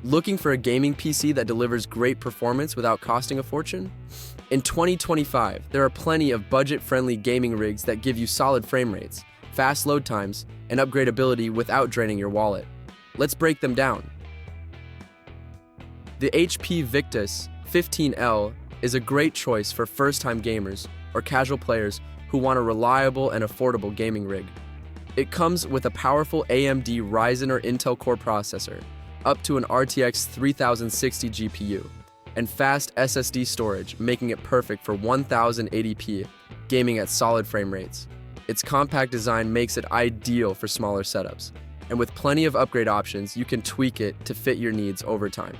Looking for a gaming PC that delivers great performance without costing a fortune? In 2025, there are plenty of budget-friendly gaming rigs that give you solid frame rates, fast load times, and upgradability without draining your wallet. Let's break them down. The HP Victus 15L is a great choice for first-time gamers or casual players who want a reliable and affordable gaming rig. It comes with a powerful AMD Ryzen or Intel Core processor, up to an RTX 3060 GPU, and fast SSD storage, making it perfect for 1080p gaming at solid frame rates. Its compact design makes it ideal for smaller setups, and with plenty of upgrade options, you can tweak it to fit your needs over time.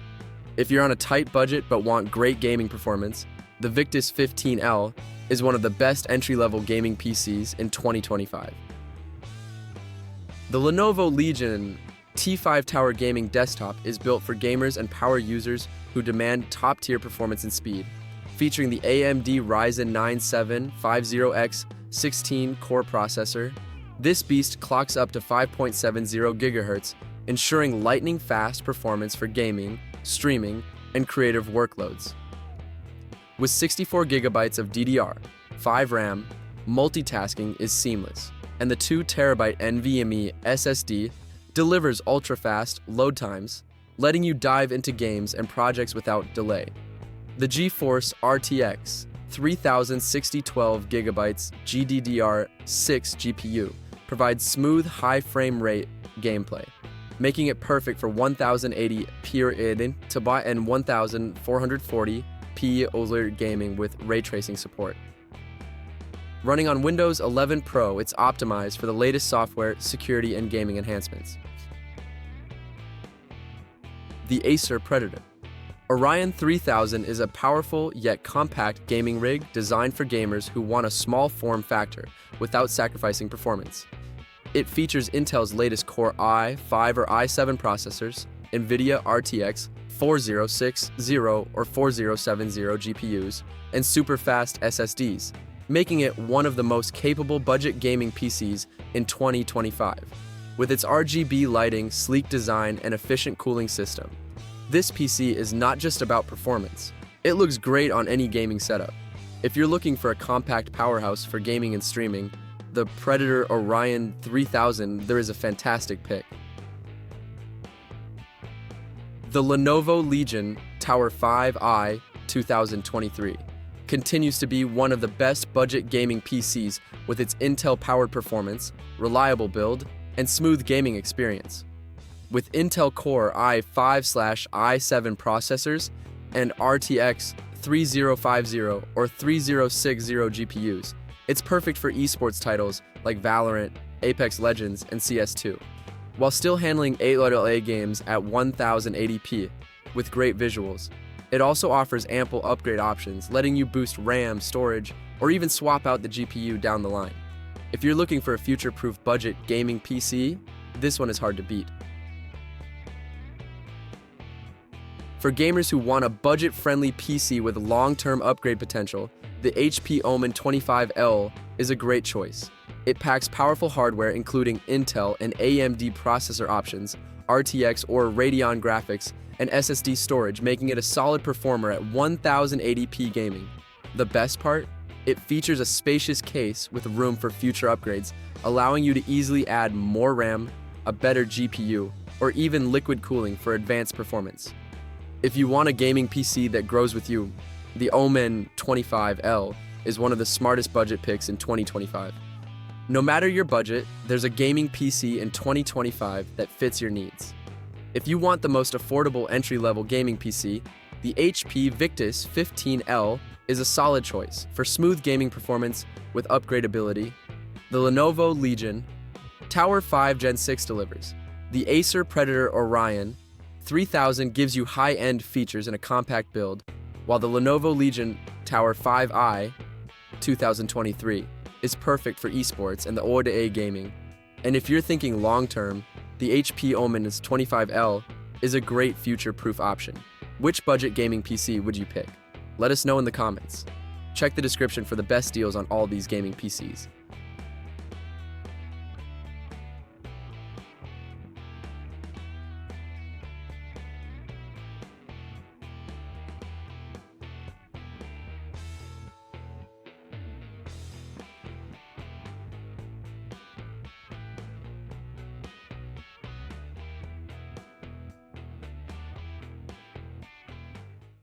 If you're on a tight budget but want great gaming performance, the Victus 15L is one of the best entry-level gaming PCs in 2025. The Lenovo Legion T5 Tower Gaming Desktop is built for gamers and power users who demand top-tier performance and speed. Featuring the AMD Ryzen 9 9750X 16 core processor, this beast clocks up to 5.70 GHz, ensuring lightning-fast performance for gaming, streaming, and creative workloads. With 64 GB of DDR5 RAM, multitasking is seamless, and the 2 TB NVMe SSD delivers ultra-fast load times, letting you dive into games and projects without delay. The GeForce RTX 3060 12GB GDDR6 GPU provides smooth, high frame rate gameplay, making it perfect for 1080p and 1440p OLED gaming with ray tracing support. Running on Windows 11 Pro, it's optimized for the latest software, security, and gaming enhancements. The Acer Predator. Orion 3000 is a powerful yet compact gaming rig designed for gamers who want a small form factor without sacrificing performance. It features Intel's latest Core i5 or i7 processors, NVIDIA RTX 4060 or 4070 GPUs, and super-fast SSDs, making it one of the most capable budget gaming PCs in 2025. With its RGB lighting, sleek design, and efficient cooling system, this PC is not just about performance. It looks great on any gaming setup. If you're looking for a compact powerhouse for gaming and streaming, the Predator Orion 3000 there is a fantastic pick. The Lenovo Legion Tower 5i 2023 continues to be one of the best budget gaming PCs with its Intel-powered performance, reliable build, and smooth gaming experience. With Intel Core i5/i7 processors and RTX 3050 or 3060 GPUs, it's perfect for esports titles like Valorant, Apex Legends, and CS2, while still handling AAA games at 1080p with great visuals. It also offers ample upgrade options, letting you boost RAM, storage, or even swap out the GPU down the line. If you're looking for a future-proof budget gaming PC, this one is hard to beat. For gamers who want a budget-friendly PC with long-term upgrade potential, the HP Omen 25L is a great choice. It packs powerful hardware including Intel and AMD processor options, RTX or Radeon graphics, and SSD storage, making it a solid performer at 1080p gaming. The best part? It features a spacious case with room for future upgrades, allowing you to easily add more RAM, a better GPU, or even liquid cooling for advanced performance. If you want a gaming PC that grows with you, the Omen 25L is one of the smartest budget picks in 2025. No matter your budget, there's a gaming PC in 2025 that fits your needs. If you want the most affordable entry-level gaming PC, the HP Victus 15L is a solid choice for smooth gaming performance with upgradability. The Lenovo Legion Tower 5 Gen 6 delivers. The Acer Predator Orion 3000 gives you high-end features in a compact build, while the Lenovo Legion Tower 5i 2023 is perfect for esports and the ODA gaming. And if you're thinking long-term, the HP Omen 25L is a great future-proof option. Which budget gaming PC would you pick? Let us know in the comments. Check the description for the best deals on all these gaming PCs.